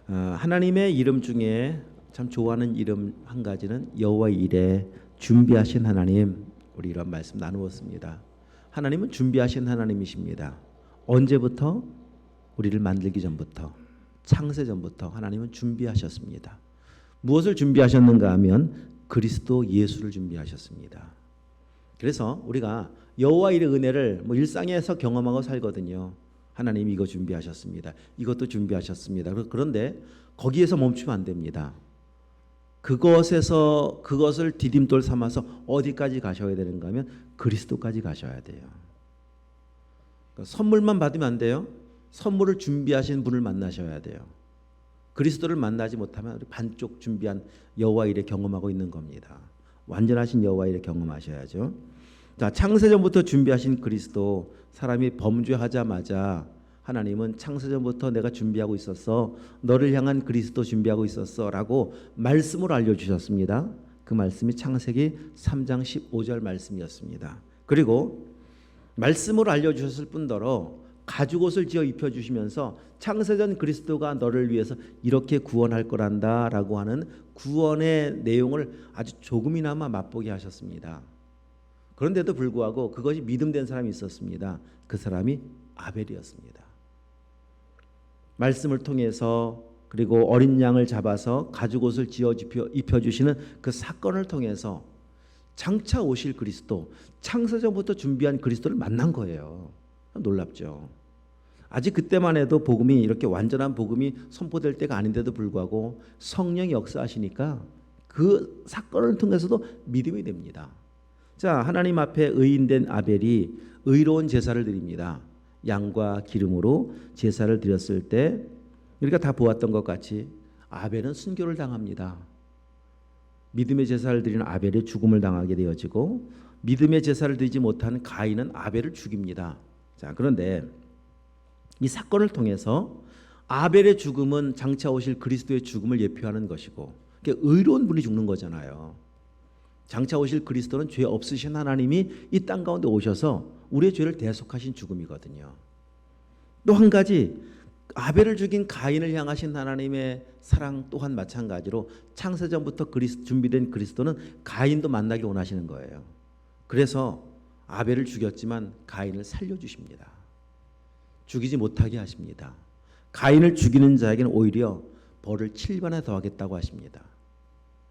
하나님의 이름 중에 참 좋아하는 이름 한 가지는 여호와 이레, 준비하신 하나님. 우리 이런 말씀 나누었습니다. 하나님은 준비하신 하나님이십니다. 언제부터? 우리를 만들기 전부터, 창세 전부터 하나님은 준비하셨습니다. 무엇을 준비하셨는가 하면 그리스도 예수를 준비하셨습니다. 그래서 우리가 여호와 이레 은혜를 일상에서 경험하고 살거든요. 하나님이 이거 준비하셨습니다. 이것도 준비하셨습니다. 그런데 거기에서 멈추면 안 됩니다. 그것을 디딤돌 삼아서 어디까지 가셔야 되는가 하면 그리스도까지 가셔야 돼요. 그러니까 선물만 받으면 안 돼요. 선물을 준비하신 분을 만나셔야 돼요. 그리스도를 만나지 못하면 반쪽 준비한 여호와 이레 경험하고 있는 겁니다. 완전하신 여호와 이레 경험하셔야죠. 자, 창세전부터 준비하신 그리스도, 사람이 범죄하자마자 하나님은 창세전부터 내가 준비하고 있었어, 너를 향한 그리스도 준비하고 있었어 라고 말씀으로 알려주셨습니다. 그 말씀이 창세기 3장 15절 말씀이었습니다. 그리고 말씀으로 알려주셨을 뿐더러 가죽옷을 지어 입혀주시면서 창세전 그리스도가 너를 위해서 이렇게 구원할 거란다 라고 하는 구원의 내용을 아주 조금이나마 맛보게 하셨습니다. 그런데도 불구하고 그것이 믿음된 사람이 있었습니다. 그 사람이 아벨이었습니다. 말씀을 통해서, 그리고 어린 양을 잡아서 가죽옷을 지어 입혀주시는 그 사건을 통해서 장차 오실 그리스도, 창세전부터 준비한 그리스도를 만난 거예요. 놀랍죠. 아직 그때만 해도 복음이 이렇게 완전한 복음이 선포될 때가 아닌데도 불구하고 성령이 역사하시니까 그 사건을 통해서도 믿음이 됩니다. 자, 하나님 앞에 의인된 아벨이 의로운 제사를 드립니다. 양과 기름으로 제사를 드렸을 때 우리가 다 보았던 것 같이 아벨은 순교를 당합니다. 믿음의 제사를 드리는 아벨이 죽음을 당하게 되어지고, 믿음의 제사를 드리지 못한 가인은 아벨을 죽입니다. 자, 그런데 이 사건을 통해서 아벨의 죽음은 장차 오실 그리스도의 죽음을 예표하는 것이고, 의로운 분이 죽는 거잖아요. 장차 오실 그리스도는 죄 없으신 하나님이 이 땅 가운데 오셔서 우리의 죄를 대속하신 죽음이거든요. 또 한 가지, 아벨을 죽인 가인을 향하신 하나님의 사랑 또한 마찬가지로 창세전부터 준비된 그리스도는 가인도 만나기 원하시는 거예요. 그래서 아벨을 죽였지만 가인을 살려주십니다. 죽이지 못하게 하십니다. 가인을 죽이는 자에게는 오히려 벌을 7배나 더하겠다고 하십니다.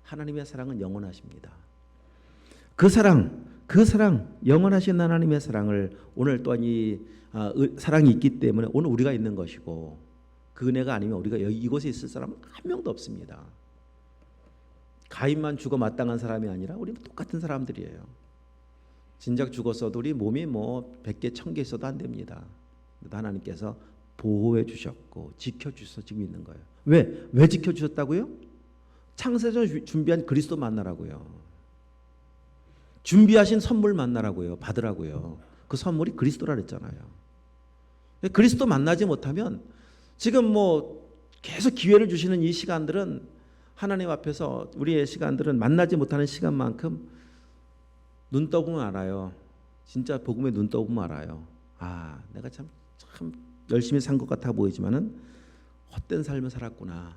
하나님의 사랑은 영원하십니다. 그 사랑, 영원하신 하나님의 사랑을 오늘 또한 이 사랑이 있기 때문에 오늘 우리가 있는 것이고, 그 은혜가 아니면 우리가 이곳에 있을 사람은 한 명도 없습니다. 가인만 죽어 마땅한 사람이 아니라 우리는 똑같은 사람들이에요. 진작 죽었어도 우리 몸이 100개, 1000개 있어도 안 됩니다. 하나님께서 보호해 주셨고 지켜주셔서 지금 있는 거예요. 왜 지켜주셨다고요? 창세전 준비한 그리스도 만나라고요. 준비하신 선물 만나라고요. 받으라고요. 그 선물이 그리스도라 그랬잖아요. 그리스도 만나지 못하면 지금 계속 기회를 주시는 이 시간들은, 하나님 앞에서 우리의 시간들은 만나지 못하는 시간만큼 눈 떠보면 알아요. 진짜 복음에 눈 떠보면 알아요. 아, 내가 참 열심히 산 것 같아 보이지만은 헛된 삶을 살았구나.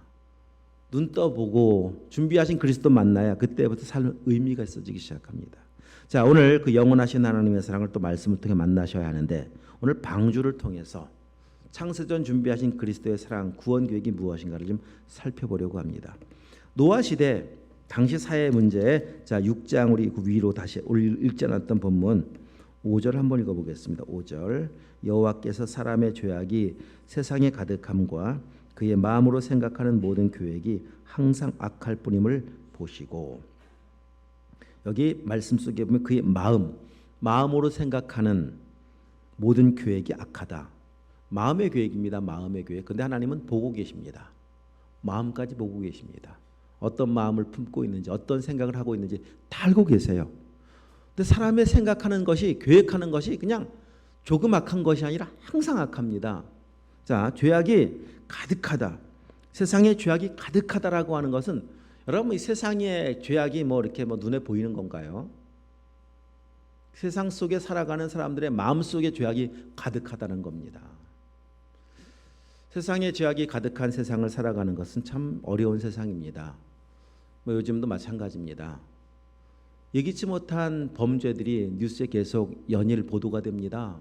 눈 떠보고 준비하신 그리스도 만나야 그때부터 삶의 의미가 있어지기 시작합니다. 자, 오늘 그 영원하신 하나님의 사랑을 또 말씀을 통해 만나셔야 하는데, 오늘 방주를 통해서 창세전 준비하신 그리스도의 사랑, 구원 계획이 무엇인가를 좀 살펴보려고 합니다. 노아 시대 당시 사회 문제에, 자, 6장 우리 그 위로 다시 읽지 않았던 본문 5절 한번 읽어보겠습니다. 5절, 여호와께서 사람의 죄악이 세상에 가득함과 그의 마음으로 생각하는 모든 계획이 항상 악할 뿐임을 보시고, 여기 말씀 속에 보면 그의 마음으로 생각하는 모든 계획이 악하다. 마음의 계획입니다. 마음의 계획. 근데 하나님은 보고 계십니다. 마음까지 보고 계십니다. 어떤 마음을 품고 있는지, 어떤 생각을 하고 있는지 다 알고 계세요. 근데 사람의 생각하는 것이, 계획하는 것이 그냥 조금 악한 것이 아니라 항상 악합니다. 자, 죄악이 가득하다. 세상에 죄악이 가득하다라고 하는 것은, 여러분, 이 세상의 죄악이 이렇게 눈에 보이는 건가요? 세상 속에 살아가는 사람들의 마음 속에 죄악이 가득하다는 겁니다. 세상에 죄악이 가득한 세상을 살아가는 것은 참 어려운 세상입니다. 뭐 요즘도 마찬가지입니다. 예기치 못한 범죄들이 뉴스에 계속 연일 보도가 됩니다.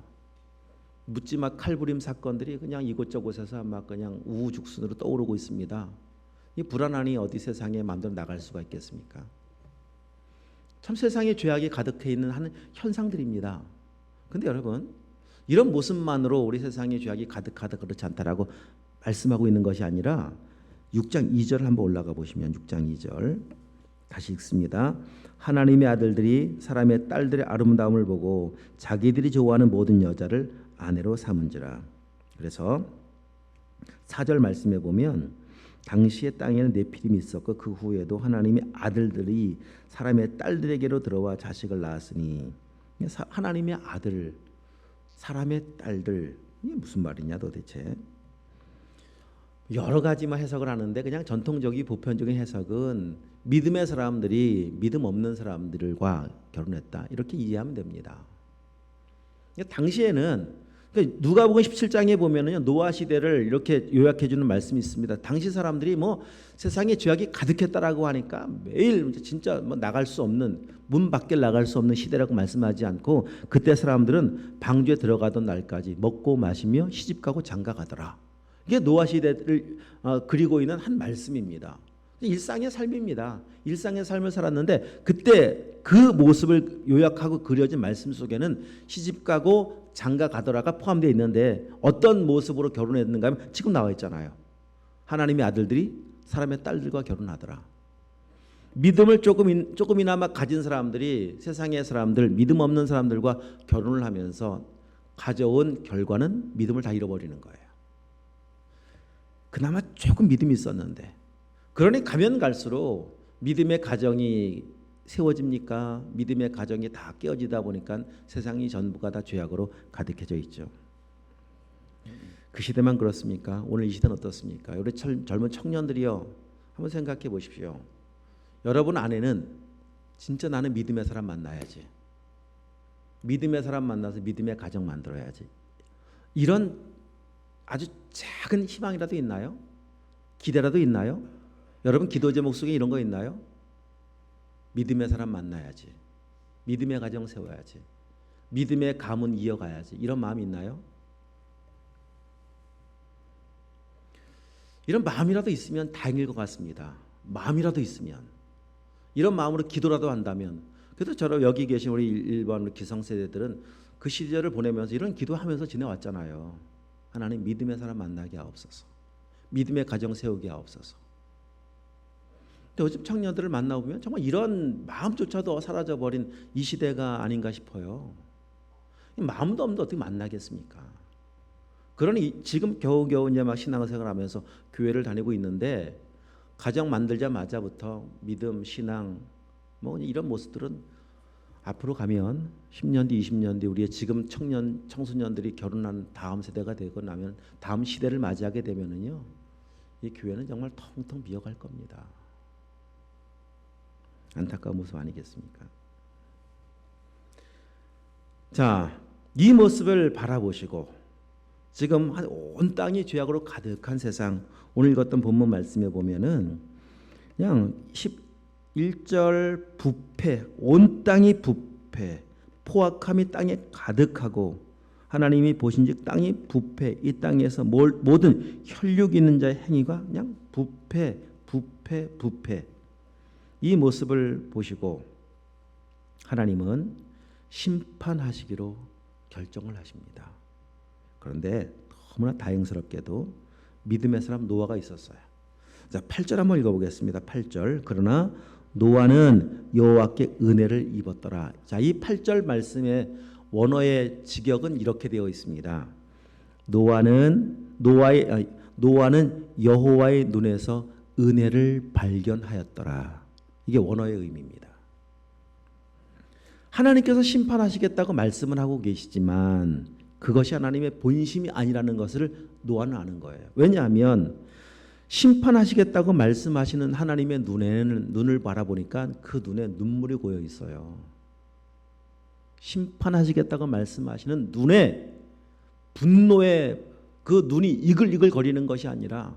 묻지마 칼부림 사건들이 그냥 이곳저곳에서 막 그냥 우후죽순으로 떠오르고 있습니다. 이 불안하니 어디 세상에 마음대로 나갈 수가 있겠습니까? 참 세상에 죄악이 가득해 있는 하는 현상들입니다. 근데 여러분, 이런 모습만으로 우리 세상에 죄악이 가득하다 그렇지 않다라고 말씀하고 있는 것이 아니라 6장 2절 한번 올라가 보시면 6장 2절 다시 읽습니다. 하나님의 아들들이 사람의 딸들의 아름다움을 보고 자기들이 좋아하는 모든 여자를 아내로 삼은지라. 그래서 4절 말씀해 보면 당시의 땅에는 네피림이 있었고 그 후에도 하나님의 아들들이 사람의 딸들에게로 들어와 자식을 낳았으니 하나님의 아들, 사람의 딸들, 이게 무슨 말이냐 도대체. 여러 가지만 해석을 하는데 그냥 전통적인 보편적인 해석은 믿음의 사람들이 믿음 없는 사람들과 결혼했다 이렇게 이해하면 됩니다. 당시에는 누가복음 17장에 보면은요 노아 시대를 이렇게 요약해 주는 말씀이 있습니다. 당시 사람들이 뭐 세상에 죄악이 가득했다라고 하니까 매일 진짜 뭐 나갈 수 없는 문 밖에 나갈 수 없는 시대라고 말씀하지 않고 그때 사람들은 방주에 들어가던 날까지 먹고 마시며 시집가고 장가가더라. 이게 노아 시대를 그리고 있는 한 말씀입니다. 일상의 삶입니다. 일상의 삶을 살았는데 그때 그 모습을 요약하고 그려진 말씀 속에는 시집가고 장가가더라가 포함되어 있는데 어떤 모습으로 결혼했는가 하면 지금 나와 있잖아요. 하나님의 아들들이 사람의 딸들과 결혼하더라. 믿음을 조금이나마 가진 사람들이 세상의 사람들, 믿음 없는 사람들과 결혼을 하면서 가져온 결과는 믿음을 다 잃어버리는 거예요. 그나마 조금 믿음이 있었는데 그러니 가면 갈수록 믿음의 가정이 세워집니까? 믿음의 가정이 다 깨어지다 보니까 세상이 전부가 다 죄악으로 가득해져 있죠. 그 시대만 그렇습니까? 오늘 이 시대는 어떻습니까? 우리 젊은 청년들이요, 한번 생각해 보십시오. 여러분 안에는 진짜 나는 믿음의 사람 만나야지, 믿음의 사람 만나서 믿음의 가정 만들어야지, 이런 아주 작은 희망이라도 있나요? 기대라도 있나요? 여러분 기도 제목 속에 이런 거 있나요? 믿음의 사람 만나야지, 믿음의 가정 세워야지, 믿음의 가문 이어가야지, 이런 마음이 있나요? 이런 마음이라도 있으면 다행일 것 같습니다. 마음이라도 있으면, 이런 마음으로 기도라도 한다면. 그래도 저런 여기 계신 우리 일반 기성세대들은 그 시절을 보내면서 이런 기도하면서 지내왔잖아요. 하나님 믿음의 사람 만나게 하옵소서, 믿음의 가정 세우게 하옵소서. 요즘 청년들을 만나보면 정말 이런 마음조차도 사라져버린 이 시대가 아닌가 싶어요. 마음도 없는데 어떻게 만나겠습니까? 그러니 지금 겨우겨우 이제 막 신앙생활을 하면서 교회를 다니고 있는데 가정 만들자마자부터 믿음, 신앙 뭐 이런 모습들은 앞으로 가면 10년 뒤, 20년 뒤 우리의 지금 청소년들이 결혼한 다음 세대가 되고 나면 다음 시대를 맞이하게 되면은요, 이 교회는 정말 텅텅 비어갈 겁니다. 안타까운 모습 아니겠습니까? 자, 이 모습을 바라보시고 지금 온 땅이 죄악으로 가득한 세상, 오늘 읽었던 본문 말씀에 보면은 그냥 11절 부패, 온 땅이 부패, 포악함이 땅에 가득하고 하나님이 보신즉 땅이 부패, 이 땅에서 모든 혈육 있는 자의 행위가 그냥 부패, 부패, 부패. 이 모습을 보시고 하나님은 심판하시기로 결정을 하십니다. 그런데 너무나 다행스럽게도 믿음의 사람 노아가 있었어요. 자, 8절 한번 읽어보겠습니다. 8절. 그러나 노아는 여호와께 은혜를 입었더라. 자, 이 8절 말씀의 원어의 직역은 이렇게 되어 있습니다. 노아는 여호와의 눈에서 은혜를 발견하였더라. 이게 원어의 의미입니다. 하나님께서 심판하시겠다고 말씀을 하고 계시지만 그것이 하나님의 본심이 아니라는 것을 노아는 아는 거예요. 왜냐하면 심판하시겠다고 말씀하시는 하나님의 눈을 바라보니까 그 눈에 눈물이 고여 있어요. 심판하시겠다고 말씀하시는 눈에 분노의 그 눈이 이글이글 거리는 것이 아니라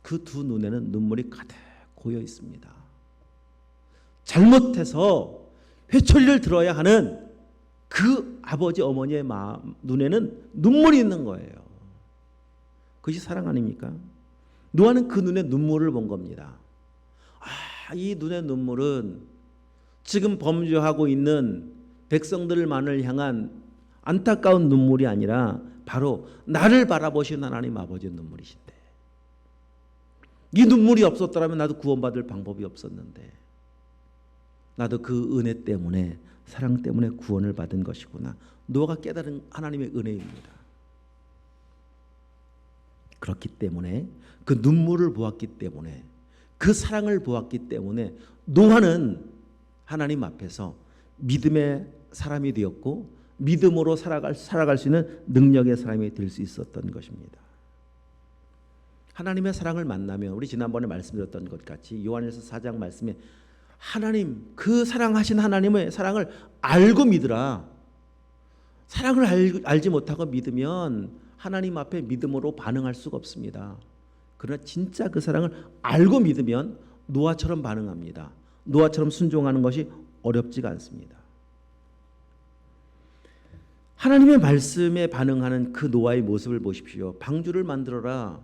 그 두 눈에는 눈물이 가득 고여 있습니다. 잘못해서 회초리를 들어야 하는 그 아버지 어머니의 눈에는 눈물이 있는 거예요. 그것이 사랑 아닙니까? 노아는 그 눈에 눈물을 본 겁니다. 이 눈의 눈물은 지금 범죄하고 있는 백성들만을 향한 안타까운 눈물이 아니라 바로 나를 바라보시는 하나님 아버지의 눈물이신데, 이 눈물이 없었더라면 나도 구원받을 방법이 없었는데, 나도 그 은혜 때문에, 사랑 때문에 구원을 받은 것이구나. 노아가 깨달은 하나님의 은혜입니다. 그렇기 때문에, 그 눈물을 보았기 때문에, 그 사랑을 보았기 때문에 노아는 하나님 앞에서 믿음의 사람이 되었고 믿음으로 살아갈 수 있는 능력의 사람이 될 수 있었던 것입니다. 하나님의 사랑을 만나면, 우리 지난번에 말씀드렸던 것 같이 요한일서 4장 말씀에 하나님, 그 사랑하신 하나님의 사랑을 알고 믿으라. 사랑을 알지 못하고 믿으면 하나님 앞에 믿음으로 반응할 수가 없습니다. 그러나 진짜 그 사랑을 알고 믿으면 노아처럼 반응합니다. 노아처럼 순종하는 것이 어렵지가 않습니다. 하나님의 말씀에 반응하는 그 노아의 모습을 보십시오. 방주를 만들어라.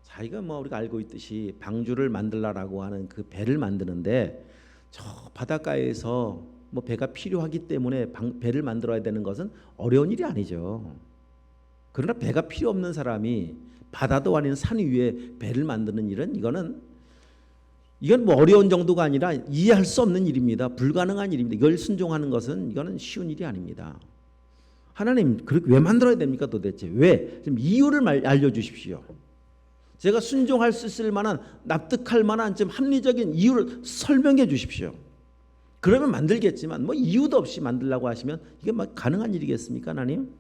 자기가 우리가 알고 있듯이 방주를 만들라라고 하는 그 배를 만드는데, 저 바닷가에서 배가 필요하기 때문에 배를 만들어야 되는 것은 어려운 일이 아니죠. 그러나 배가 필요 없는 사람이 바다도 아닌 산 위에 배를 만드는 일은 이건 어려운 정도가 아니라 이해할 수 없는 일입니다. 불가능한 일입니다. 이걸 순종하는 것은 이거는 쉬운 일이 아닙니다. 하나님, 그렇게 왜 만들어야 됩니까 도대체? 왜? 좀 이유를 알려주십시오. 제가 순종할 수 있을 만한, 납득할 만한 좀 합리적인 이유를 설명해 주십시오. 그러면 만들겠지만 이유도 없이 만들라고 하시면 이게 가능한 일이겠습니까, 하나님?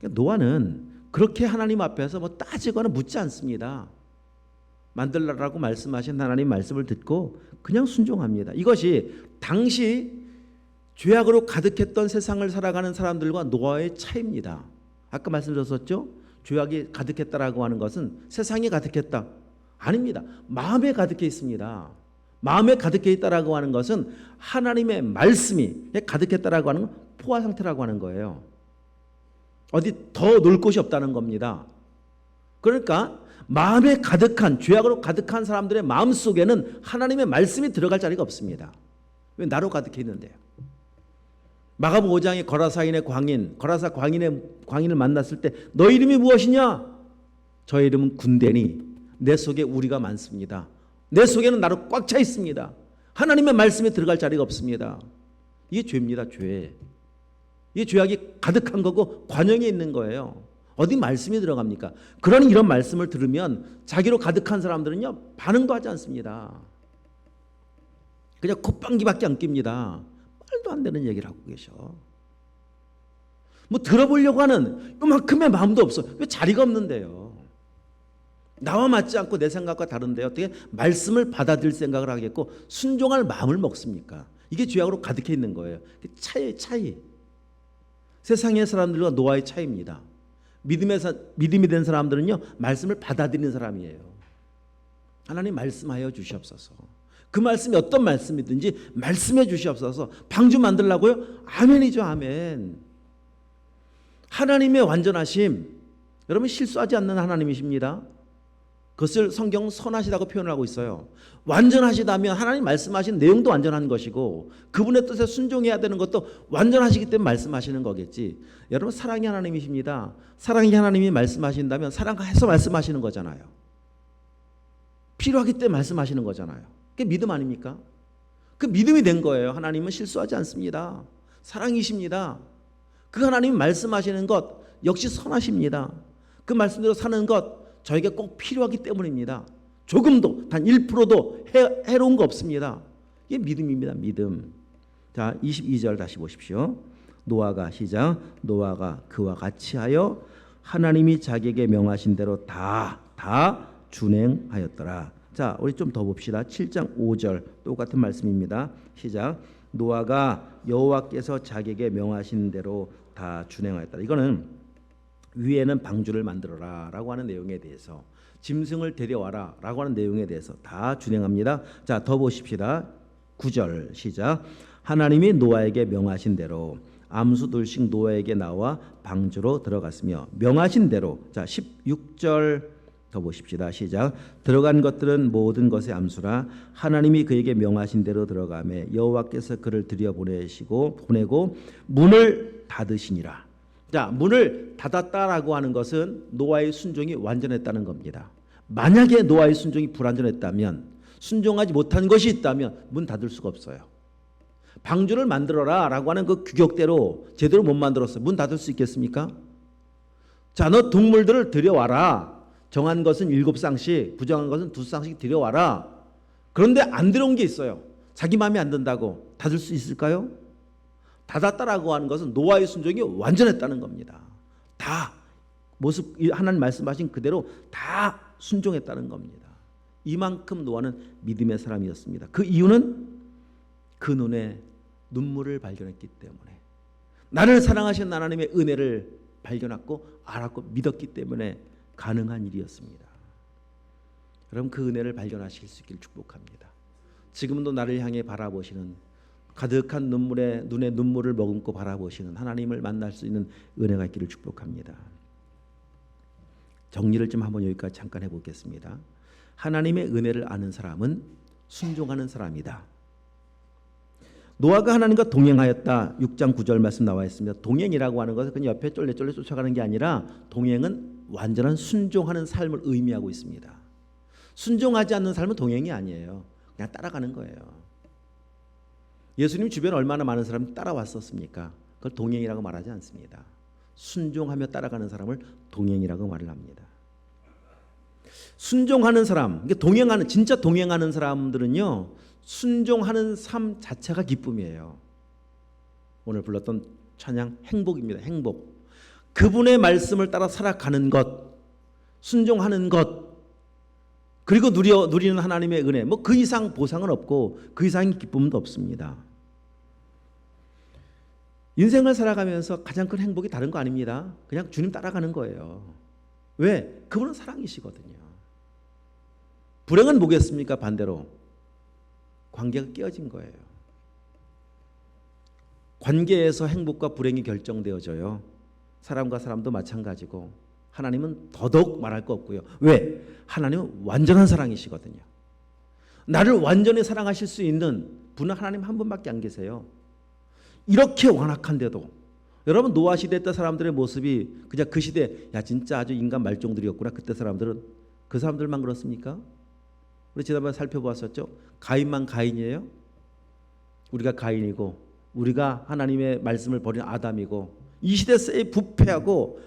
노아는 그렇게 하나님 앞에서 따지거나 묻지 않습니다. 만들라라고 말씀하신 하나님 말씀을 듣고 그냥 순종합니다. 이것이 당시 죄악으로 가득했던 세상을 살아가는 사람들과 노아의 차이입니다. 아까 말씀드렸었죠? 죄악이 가득했다라고 하는 것은 세상이 가득했다. 아닙니다. 마음에 가득해 있습니다. 마음에 가득해 있다라고 하는 것은 하나님의 말씀이 가득했다라고 하는 건 포화 상태라고 하는 거예요. 어디 더 놀 곳이 없다는 겁니다. 그러니까 마음에 가득한, 죄악으로 가득한 사람들의 마음 속에는 하나님의 말씀이 들어갈 자리가 없습니다. 왜? 나로 가득해 있는데요. 마가복음 5장의 거라사인의 광인, 거라사 광인을 만났을 때 너 이름이 무엇이냐? 저의 이름은 군대니 내 속에 우리가 많습니다. 내 속에는 나로 꽉 차 있습니다. 하나님의 말씀이 들어갈 자리가 없습니다. 이게 죄입니다. 죄. 이게 죄악이 가득한 거고 관영에 있는 거예요. 어디 말씀이 들어갑니까? 그러니 이런 말씀을 들으면 자기로 가득한 사람들은요 반응도 하지 않습니다. 그냥 콧방귀밖에 안 낍니다. 말도 안 되는 얘기를 하고 계셔. 들어보려고 하는 요만큼의 마음도 없어. 왜? 자리가 없는데요. 나와 맞지 않고 내 생각과 다른데 어떻게 말씀을 받아들일 생각을 하겠고 순종할 마음을 먹습니까? 이게 죄악으로 가득해 있는 거예요. 차이. 세상의 사람들과 노아의 차이입니다. 믿음이 된 사람들은요 말씀을 받아들이는 사람이에요. 하나님 말씀하여 주시옵소서. 그 말씀이 어떤 말씀이든지 말씀해 주시옵소서. 방주 만들라고요? 아멘이죠. 아멘. 하나님의 완전하심, 여러분 실수하지 않는 하나님이십니다. 그것을 성경은 선하시다고 표현을 하고 있어요. 완전하시다면 하나님 말씀하신 내용도 완전한 것이고 그분의 뜻에 순종해야 되는 것도 완전하시기 때문에 말씀하시는 거겠지. 여러분 사랑의 하나님이십니다. 사랑의 하나님이 말씀하신다면 사랑해서 말씀하시는 거잖아요. 필요하기 때문에 말씀하시는 거잖아요. 그게 믿음 아닙니까? 그 믿음이 된 거예요. 하나님은 실수하지 않습니다. 사랑이십니다. 그 하나님이 말씀하시는 것 역시 선하십니다. 그 말씀대로 사는 것 저에게 꼭 필요하기 때문입니다. 조금도 단 1%도 해로운 거 없습니다. 이게 믿음입니다. 믿음. 자 22절 다시 보십시오. 노아가 시작. 노아가 그와 같이 하여 하나님이 자기에게 명하신 대로 다 준행하였더라. 자 우리 좀 더 봅시다. 7장 5절 똑같은 말씀입니다. 시작. 노아가 여호와께서 자기에게 명하신 대로 다 준행하였더라. 이거는 위에는 방주를 만들어라라고 하는 내용에 대해서, 짐승을 데려와라라고 하는 내용에 대해서 다 준행합니다. 자, 더 보십시다. 9절 시작. 하나님이 노아에게 명하신 대로 암수들씩 노아에게 나와 방주로 들어갔으며 명하신 대로. 자, 16절 더 보십시다. 시작. 들어간 것들은 모든 것의 암수라 하나님이 그에게 명하신 대로 들어가매 여호와께서 그를 보내고 문을 닫으시니라. 자, 문을 닫았다라고 하는 것은 노아의 순종이 완전했다는 겁니다. 만약에 노아의 순종이 불완전했다면, 순종하지 못한 것이 있다면 문 닫을 수가 없어요. 방주를 만들어라 라고 하는 그 규격대로 제대로 못 만들었어요. 문 닫을 수 있겠습니까? 자, 너 동물들을 들여와라. 정한 것은 7쌍씩, 부정한 것은 2쌍씩 들여와라. 그런데 안 들어온 게 있어요. 자기 마음에 안 든다고 닫을 수 있을까요? 닫았다라고 하는 것은 노아의 순종이 완전했다는 겁니다. 다 모습, 하나님 말씀하신 그대로 다 순종했다는 겁니다. 이만큼 노아는 믿음의 사람이었습니다. 그 이유는 그 눈에 눈물을 발견했기 때문에, 나를 사랑하신 하나님의 은혜를 발견했고 알았고 믿었기 때문에 가능한 일이었습니다. 여러분, 그 은혜를 발견하실 수 있길 축복합니다. 지금도 나를 향해 바라보시는, 가득한 눈물에 눈에 눈물을 머금고 바라보시는 하나님을 만날 수 있는 은혜가 있기를 축복합니다. 정리를 좀 한번 여기까지 잠깐 해보겠습니다. 하나님의 은혜를 아는 사람은 순종하는 사람이다. 노아가 하나님과 동행하였다. 6장 9절 말씀 나와 있습니다. 동행이라고 하는 것은 그냥 옆에 쫄래쫄래 쫓아가는 게 아니라 동행은 완전한 순종하는 삶을 의미하고 있습니다. 순종하지 않는 삶은 동행이 아니에요. 그냥 따라가는 거예요. 예수님 주변에 얼마나 많은 사람이 따라왔었습니까? 그걸 동행이라고 말하지 않습니다. 순종하며 따라가는 사람을 동행이라고 말을 합니다. 순종하는 사람, 동행하는, 진짜 동행하는 사람들은요, 순종하는 삶 자체가 기쁨이에요. 오늘 불렀던 찬양 행복입니다. 행복. 그분의 말씀을 따라 살아가는 것, 순종하는 것, 그리고 누리는 하나님의 은혜, 뭐 그 이상 보상은 없고 그 이상의 기쁨도 없습니다. 인생을 살아가면서 가장 큰 행복이 다른 거 아닙니다. 그냥 주님 따라가는 거예요. 왜? 그분은 사랑이시거든요. 불행은 뭐겠습니까? 반대로 관계가 깨어진 거예요. 관계에서 행복과 불행이 결정되어져요. 사람과 사람도 마찬가지고, 하나님은 더더욱 말할 거 없고요. 왜? 하나님은 완전한 사랑이시거든요. 나를 완전히 사랑하실 수 있는 분은 하나님 한 분밖에 안 계세요. 이렇게 완악한데도, 여러분 노아 시대 때 사람들의 모습이 그냥 그 시대, 야 진짜 아주 인간 말종들이었구나. 그때 사람들은, 그 사람들만 그렇습니까? 우리 지난번에 살펴보았었죠. 가인만 가인이에요. 우리가 가인이고, 우리가 하나님의 말씀을 버린 아담이고, 이 시대에 부패하고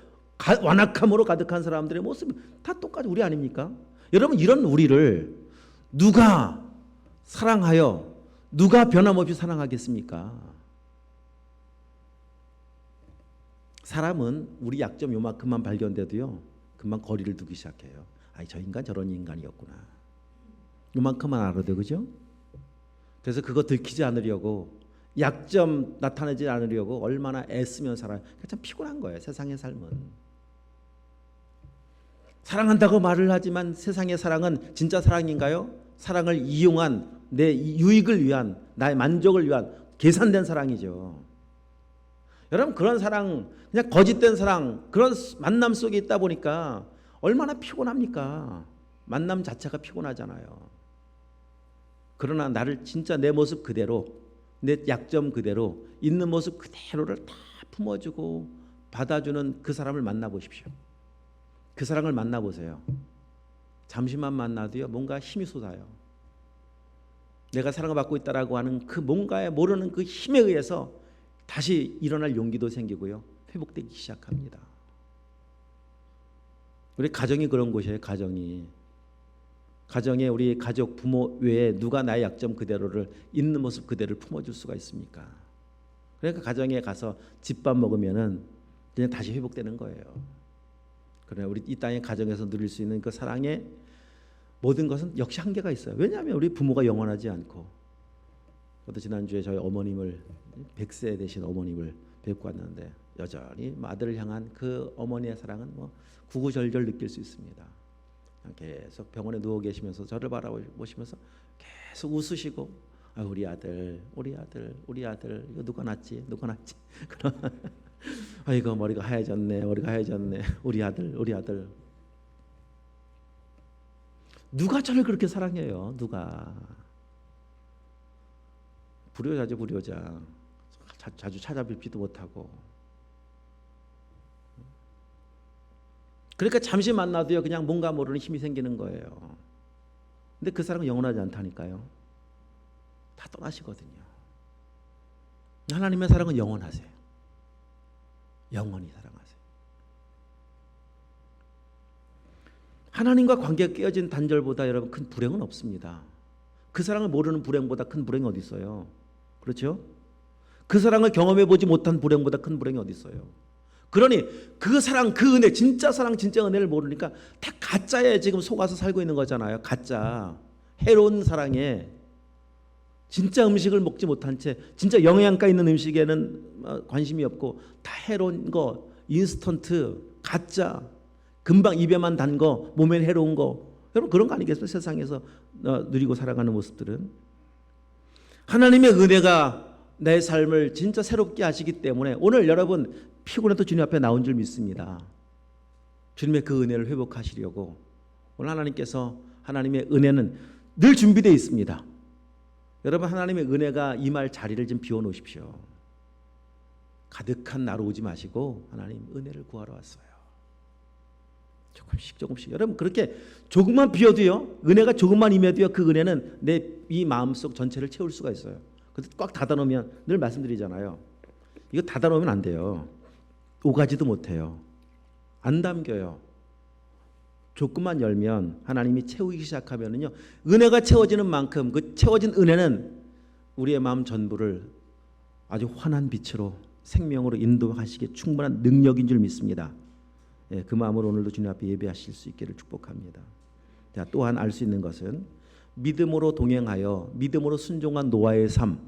완악함으로 가득한 사람들의 모습이 다 똑같이 우리 아닙니까? 여러분, 이런 우리를 누가 사랑하여, 누가 변함없이 사랑하겠습니까? 사람은 우리 약점 요만큼만 발견돼도요, 금방 거리를 두기 시작해요. 아니, 저 인간 저런 인간이었구나. 요만큼만 알아도, 그죠? 그래서 그거 들키지 않으려고, 약점 나타내지 않으려고 얼마나 애쓰면 살아요. 참 피곤한 거예요, 세상의 삶은. 사랑한다고 말을 하지만 세상의 사랑은 진짜 사랑인가요? 사랑을 이용한, 내 유익을 위한, 나의 만족을 위한 계산된 사랑이죠. 여러분, 그런 사랑, 그냥 거짓된 사랑, 그런 만남 속에 있다 보니까 얼마나 피곤합니까? 만남 자체가 피곤하잖아요. 그러나 나를 진짜 내 모습 그대로, 내 약점 그대로, 있는 모습 그대로를 다 품어주고 받아주는 그 사람을 만나보십시오. 그 사랑을 만나보세요. 잠시만 만나도요, 뭔가 힘이 솟아요. 내가 사랑을 받고 있다라고 하는 그 뭔가에 모르는 그 힘에 의해서 다시 일어날 용기도 생기고요, 회복되기 시작합니다. 우리 가정이 그런 곳이에요. 가정에 우리 가족, 부모 외에 누가 나의 약점 그대로를, 있는 모습 그대로를 품어줄 수가 있습니까? 그러니까 가정에 가서 집밥 먹으면은 그냥 다시 회복되는 거예요. 그러나 우리 이 땅의 가정에서 누릴 수 있는 그 사랑의 모든 것은 역시 한계가 있어요. 왜냐하면 우리 부모가 영원하지 않고, 저도 지난주에 저희 어머님을, 100세 되신 어머님을 뵙고 왔는데 여전히 아들을 향한 그 어머니의 사랑은 뭐 구구절절 느낄 수 있습니다. 계속 병원에 누워 계시면서 저를 바라보시면서 계속 웃으시고, 아, 우리 아들, 우리 아들, 우리 아들, 이거 누가 낳지, 누가 낳지. 아이고 머리가 하얘졌네, 머리가 하얘졌네, 우리 아들, 우리 아들. 누가 저를 그렇게 사랑해요? 누가? 불효자죠, 불효자. 자주 찾아뵙지도 못하고. 그러니까 잠시 만나도요, 그냥 뭔가 모르는 힘이 생기는 거예요. 근데 그 사랑은 영원하지 않다니까요. 다 떠나시거든요. 하나님의 사랑은 영원하세요. 영원히 사랑하세요. 하나님과 관계가 깨어진 단절보다 여러분 큰 불행은 없습니다. 그 사랑을 모르는 불행보다 큰 불행이 어디 있어요? 그렇죠? 그 사랑을 경험해 보지 못한 불행보다 큰 불행이 어디 있어요? 그러니 그 사랑, 그 은혜, 진짜 사랑, 진짜 은혜를 모르니까 다 가짜에 지금 속아서 살고 있는 거잖아요. 가짜, 해로운 사랑에 진짜 음식을 먹지 못한 채 진짜 영양가 있는 음식에는 관심이 없고 다 해로운 거, 인스턴트, 가짜, 금방 입에만 단 거, 몸에 해로운 거. 여러분 그런 거 아니겠어요? 세상에서 누리고 살아가는 모습들은. 하나님의 은혜가 내 삶을 진짜 새롭게 하시기 때문에 오늘 여러분 피곤해도 주님 앞에 나온 줄 믿습니다. 주님의 그 은혜를 회복하시려고 오늘 하나님께서, 하나님의 은혜는 늘 준비되어 있습니다. 여러분 하나님의 은혜가 임할 자리를 좀 비워놓으십시오. 가득한 나로 오지 마시고 하나님 은혜를 구하러 왔어요. 조금씩 조금씩. 여러분 그렇게 조금만 비워도요, 은혜가 조금만 임해도요, 그 은혜는 내 이 마음속 전체를 채울 수가 있어요. 근데 꽉 닫아놓으면, 늘 말씀드리잖아요, 이거 닫아놓으면 안 돼요. 오가지도 못해요. 안 담겨요. 조금만 열면 하나님이 채우기 시작하면은요, 은혜가 채워지는 만큼 그 채워진 은혜는 우리의 마음 전부를 아주 환한 빛으로 생명으로 인도하시기에 충분한 능력인 줄 믿습니다. 예, 그 마음으로 오늘도 주님 앞에 예배하실 수 있기를 축복합니다. 자, 또한 알 수 있는 것은 믿음으로 동행하여 믿음으로 순종한 노아의 삶,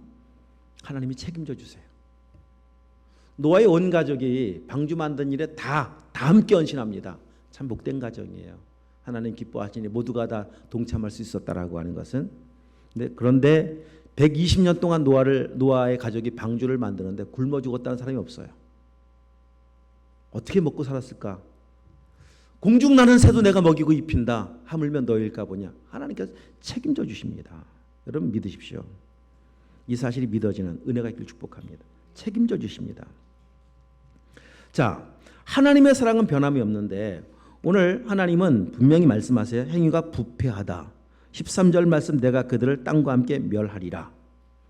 하나님이 책임져 주세요. 노아의 온 가족이 방주 만든 일에 다 함께 헌신합니다. 참 복된 가정이에요. 하나님 기뻐하시니 모두가 다 동참할 수 있었다라고 하는 것은. 그런데 120년 동안 노아의 가족이 방주를 만드는데 굶어 죽었다는 사람이 없어요. 어떻게 먹고 살았을까? 공중 나는 새도 내가 먹이고 입힌다. 하물며 너희일까 보냐. 하나님께서 책임져 주십니다. 여러분 믿으십시오. 이 사실이 믿어지는 은혜가 있길 축복합니다. 책임져 주십니다. 자, 하나님의 사랑은 변함이 없는데 오늘 하나님은 분명히 말씀하세요. 행위가 부패하다. 13절 말씀, 내가 그들을 땅과 함께 멸하리라.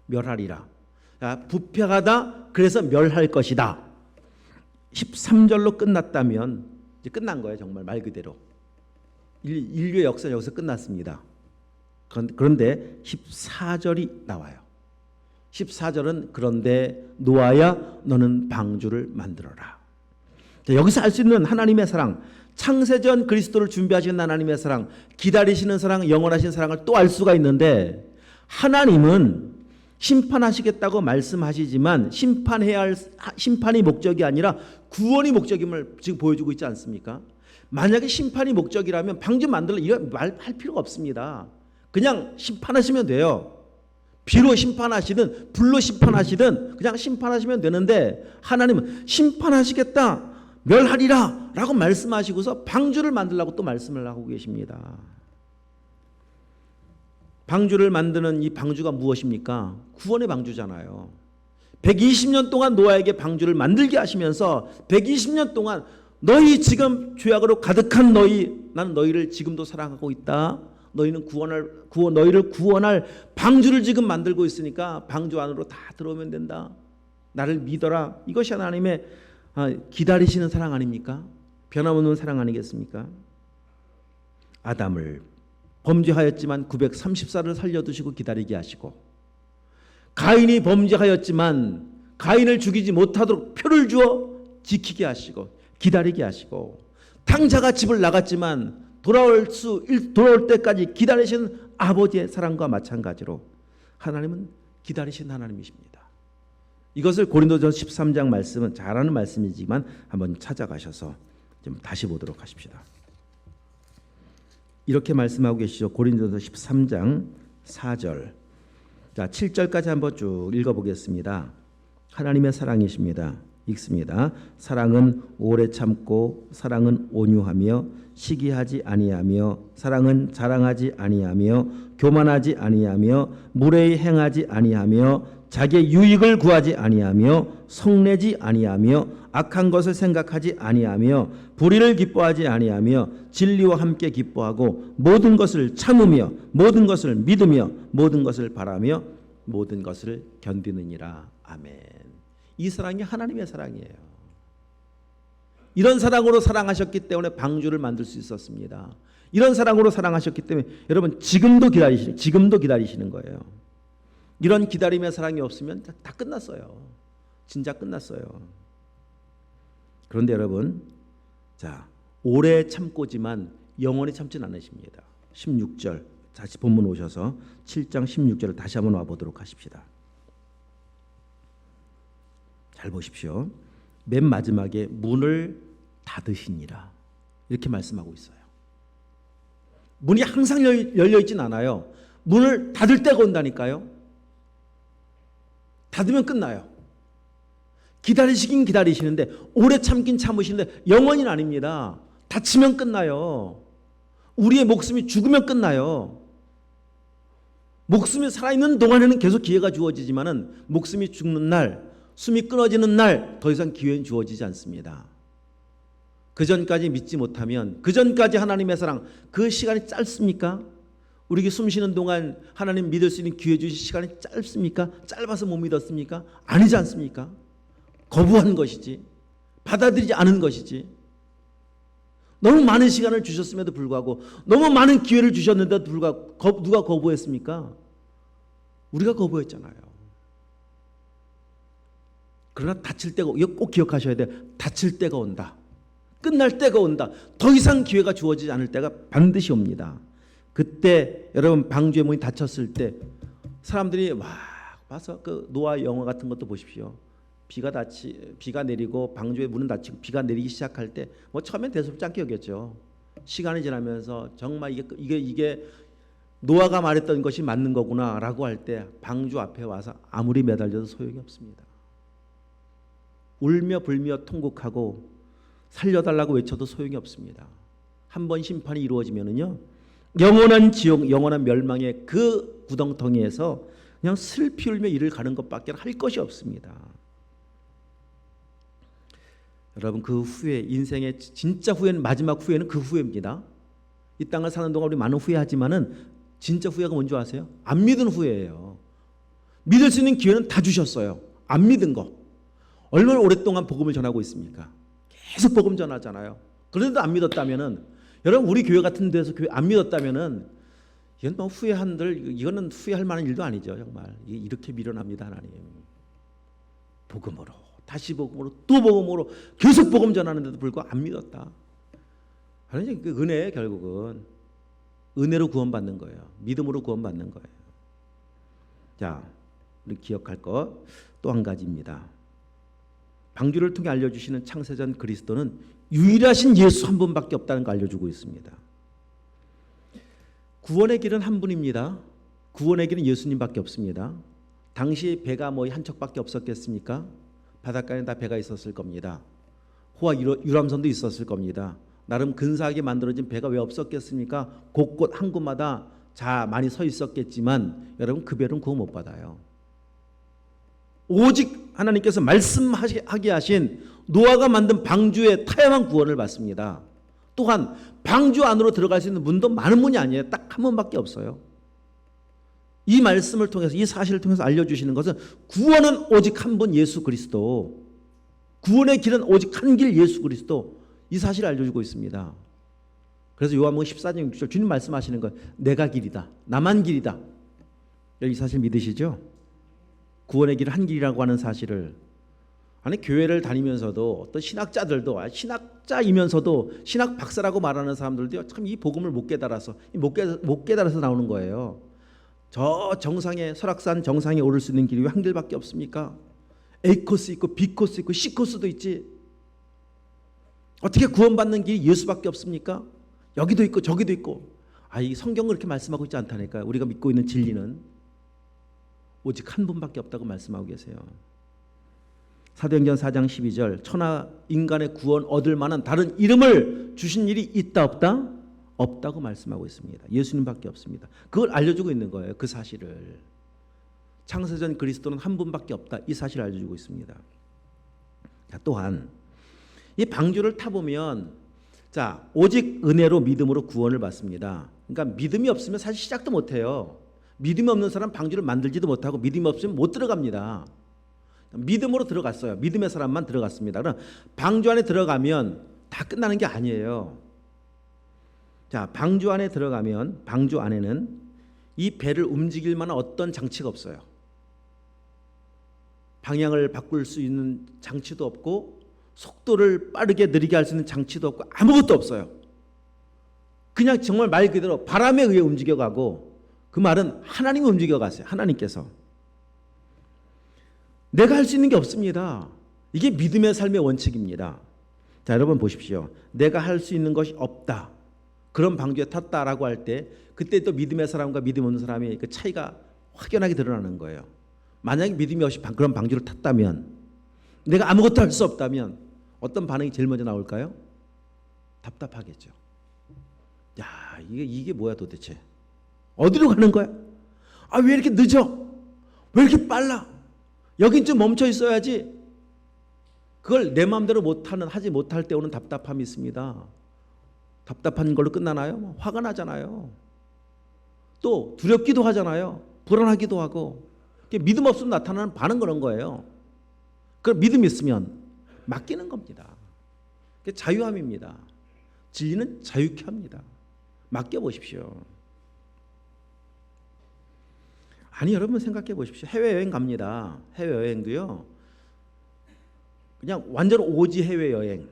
멸하리라. 자, 부패하다, 그래서 멸할 것이다. 13절로 끝났다면 이제 끝난 거예요. 정말 말 그대로. 인류의 역사는 여기서 끝났습니다. 그런데 14절이 나와요. 14절은 그런데 노아야 너는 방주를 만들어라. 자, 여기서 알 수 있는 하나님의 사랑, 창세전 그리스도를 준비하시는 하나님의 사랑, 기다리시는 사랑, 영원하신 사랑을 또 알 수가 있는데, 하나님은 심판하시겠다고 말씀하시지만 심판해야 할 심판이 목적이 아니라 구원이 목적임을 지금 보여주고 있지 않습니까? 만약에 심판이 목적이라면 방주 만들라 이런 말 할 필요가 없습니다. 그냥 심판하시면 돼요. 비로 심판하시든 불로 심판하시든 그냥 심판하시면 되는데, 하나님은 심판하시겠다, 멸하리라 라고 말씀하시고서 방주를 만들라고 또 말씀을 하고 계십니다. 방주를 만드는 이 방주가 무엇입니까? 구원의 방주잖아요. 120년 동안 노아에게 방주를 만들게 하시면서 120년 동안 너희 지금 죄악으로 가득한 너희, 나는 너희를 지금도 사랑하고 있다. 너희는 너희를 구원할 방주를 지금 만들고 있으니까 방주 안으로 다 들어오면 된다. 나를 믿어라. 이것이 하나님의 기다리시는 사랑 아닙니까? 변함없는 사랑 아니겠습니까? 아담을 범죄하였지만 930살을 살려두시고 기다리게 하시고, 가인이 범죄하였지만 가인을 죽이지 못하도록 표를 주어 지키게 하시고 기다리게 하시고, 탕자가 집을 나갔지만 돌아올 때까지 기다리신 아버지의 사랑과 마찬가지로 하나님은 기다리신 하나님이십니다. 이것을 고린도전서 13장 말씀은 잘 아는 말씀이지만 한번 찾아가셔서 좀 다시 보도록 하십시다. 이렇게 말씀하고 계시죠. 고린도전서 13장 4절. 자, 7절까지 한번 쭉 읽어보겠습니다. 하나님의 사랑이십니다. 읽습니다. 사랑은 오래 참고 사랑은 온유하며 시기하지 아니하며 사랑은 자랑하지 아니하며 교만하지 아니하며 무례히 행하지 아니하며 자기의 유익을 구하지 아니하며 성내지 아니하며 악한 것을 생각하지 아니하며 불의를 기뻐하지 아니하며 진리와 함께 기뻐하고 모든 것을 참으며 모든 것을 믿으며 모든 것을 바라며 모든 것을 견디느니라. 아멘. 이 사랑이 하나님의 사랑이에요. 이런 사랑으로 사랑하셨기 때문에 방주를 만들 수 있었습니다. 이런 사랑으로 사랑하셨기 때문에 여러분 지금도 기다리시는 거예요. 이런 기다림의 사랑이 없으면 다 끝났어요. 진짜 끝났어요. 그런데 여러분, 자, 오래 참고지만 영원히 참지는 않으십니다. 16절 다시 본문 오셔서 7장 16절을 다시 한번 와보도록 하십시다. 잘 보십시오. 맨 마지막에 문을 닫으시니라 이렇게 말씀하고 있어요. 문이 항상 열려 있진 않아요. 문을 닫을 때가 온다니까요. 닫으면 끝나요. 기다리시긴 기다리시는데 오래 참긴 참으시는데 영원히는 아닙니다. 닫히면 끝나요. 우리의 목숨이 죽으면 끝나요. 목숨이 살아있는 동안에는 계속 기회가 주어지지만은 목숨이 죽는 날, 숨이 끊어지는 날 더 이상 기회는 주어지지 않습니다. 그 전까지 믿지 못하면, 그 전까지 하나님의 사랑, 그 시간이 짧습니까? 우리에게 숨 쉬는 동안 하나님 믿을 수 있는 기회 주신 시간이 짧습니까? 짧아서 못 믿었습니까? 아니지 않습니까? 거부한 것이지, 받아들이지 않은 것이지. 너무 많은 시간을 주셨음에도 불구하고, 너무 많은 기회를 주셨는데도 불구하고 누가 거부했습니까? 우리가 거부했잖아요. 그러나 다칠 때가, 이거 꼭 기억하셔야 돼요. 다칠 때가 온다. 끝날 때가 온다. 더 이상 기회가 주어지지 않을 때가 반드시 옵니다. 그때 여러분 방주의 문이 닫혔을 때 사람들이 막 봐서 그 노아 영화 같은 것도 보십시오. 비가 내리고 방주의 문은 닫히고 비가 내리기 시작할 때 뭐 처음엔 대수롭지 않게 여겼죠. 시간이 지나면서 정말 이게 노아가 말했던 것이 맞는 거구나라고 할 때 방주 앞에 와서 아무리 매달려도 소용이 없습니다. 울며 불며 통곡하고 살려달라고 외쳐도 소용이 없습니다. 한 번 심판이 이루어지면은요, 영원한 지옥, 영원한 멸망의 그 구덩텅이에서 그냥 슬피 울며 이를 가는 것밖에 할 것이 없습니다. 여러분, 그 후에 인생의 진짜 후회는, 마지막 후회는 그 후회입니다. 이 땅을 사는 동안 우리 많은 후회하지만은 진짜 후회가 뭔지 아세요? 안 믿은 후회예요. 믿을 수 있는 기회는 다 주셨어요. 안 믿은 거. 얼마나 오랫동안 복음을 전하고 있습니까? 계속 복음 전하잖아요. 그런데도 안 믿었다면은, 여러분 우리 교회 같은 데서 교회 안 믿었다면은 이건 뭐 이거는 후회할 만한 일도 아니죠. 정말 이렇게 미련합니다. 하나님. 복음으로, 다시 복음으로, 또 복음으로 계속 복음 전하는데도 불구하고 안 믿었다. 하나님, 그 은혜에 결국은 은혜로 구원받는 거예요. 믿음으로 구원받는 거예요. 자, 우리 기억할 것 또 한 가지입니다. 방주를 통해 알려주시는 창세전 그리스도는 유일하신 예수 한 분밖에 없다는 걸 알려주고 있습니다. 구원의 길은 한 분입니다. 구원의 길은 예수님밖에 없습니다. 당시 배가 뭐 한 척밖에 없었겠습니까? 바닷가에 다 배가 있었을 겁니다. 호와 유람선도 있었을 겁니다. 나름 근사하게 만들어진 배가 왜 없었겠습니까? 곳곳 항구마다 많이 서 있었겠지만 여러분, 그 배는 구원 못 받아요. 오직 하나님께서 말씀하게 하신 노아가 만든 방주에 타야만 구원을 받습니다. 또한 방주 안으로 들어갈 수 있는 문도 많은 문이 아니에요. 딱 한 문밖에 없어요. 이 말씀을 통해서, 이 사실을 통해서 알려주시는 것은 구원은 오직 한 분 예수 그리스도, 구원의 길은 오직 한 길 예수 그리스도, 이 사실을 알려주고 있습니다. 그래서 요한복음 14장 6절 주님 말씀하시는 건 내가 길이다, 나만 길이다. 이 사실 믿으시죠? 구원의 길 한 길이라고 하는 사실을. 아니, 교회를 다니면서도 어떤 신학자들도, 신학자이면서도 신학 박사라고 말하는 사람들도 참 이 복음을 못 깨달아서 나오는 거예요. 저 정상에, 설악산 정상에 오를 수 있는 길이 왜 한 길밖에 없습니까? A 코스 있고 B 코스 있고 C 코스도 있지. 어떻게 구원받는 길이 예수밖에 없습니까? 여기도 있고 저기도 있고. 이 성경은 그렇게 말씀하고 있지 않다니까요. 우리가 믿고 있는 진리는 오직 한 분밖에 없다고 말씀하고 계세요. 사도행전 4장 12절 천하 인간의 구원 얻을 만한 다른 이름을 주신 일이 있다 없다? 없다고 말씀하고 있습니다. 예수님밖에 없습니다. 그걸 알려주고 있는 거예요. 그 사실을. 창세전 그리스도는 한 분밖에 없다. 이 사실을 알려주고 있습니다. 자, 또한 이 방주를 타보면 자, 오직 은혜로 믿음으로 구원을 받습니다. 그러니까 믿음이 없으면 사실 시작도 못해요. 믿음이 없는 사람 방주를 만들지도 못하고 믿음이 없으면 못 들어갑니다. 믿음으로 들어갔어요. 믿음의 사람만 들어갔습니다. 그럼 방주 안에 들어가면 다 끝나는 게 아니에요. 자, 방주 안에 들어가면 방주 안에는 이 배를 움직일 만한 어떤 장치가 없어요. 방향을 바꿀 수 있는 장치도 없고 속도를 빠르게 느리게 할 수 있는 장치도 없고 아무것도 없어요. 그냥 정말 말 그대로 바람에 의해 움직여가고 그 말은 하나님이 움직여갔어요. 하나님께서. 내가 할 수 있는 게 없습니다. 이게 믿음의 삶의 원칙입니다. 자, 여러분 보십시오. 내가 할 수 있는 것이 없다. 그런 방주에 탔다라고 할 때 그때 또 믿음의 사람과 믿음 없는 사람의 그 차이가 확연하게 드러나는 거예요. 만약에 믿음이 없이 그런 방주를 탔다면 내가 아무것도 할 수 없다면 어떤 반응이 제일 먼저 나올까요? 답답하겠죠. 야, 이게 뭐야 도대체? 어디로 가는 거야? 왜 이렇게 늦어? 왜 이렇게 빨라? 여긴 좀 멈춰 있어야지. 그걸 내 마음대로 하지 못할 때 오는 답답함이 있습니다. 답답한 걸로 끝나나요? 화가 나잖아요. 또 두렵기도 하잖아요. 불안하기도 하고. 믿음 없으면 나타나는 반응 그런 거예요. 그럼 믿음이 있으면 맡기는 겁니다. 그게 자유함입니다. 진리는 자유케 합니다. 맡겨보십시오. 아니 여러분 생각해 보십시오. 해외여행 갑니다. 해외여행도요. 그냥 완전 오지 해외여행.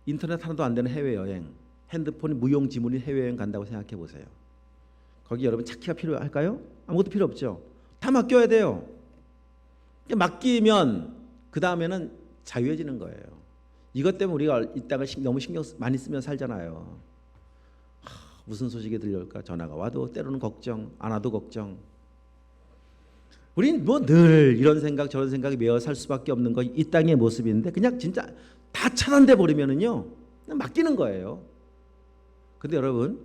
인터넷 하나도 안 되는 해외여행. 핸드폰이 무용지물인 해외여행 간다고 생각해 보세요. 거기 여러분 차키가 필요할까요? 아무것도 필요 없죠. 다 맡겨야 돼요. 맡기면 그 다음에는 자유해지는 거예요. 이것 때문에 우리가 이 땅을 너무 신경 많이 쓰면 살잖아요. 무슨 소식이 들려올까? 전화가 와도 때로는 걱정, 안 와도 걱정. 우린 뭐 늘 이런 생각 저런 생각에 매여 살 수밖에 없는 거 이 땅의 모습인데 그냥 진짜 다 차단돼 버리면은요 그냥 맡기는 거예요. 근데 여러분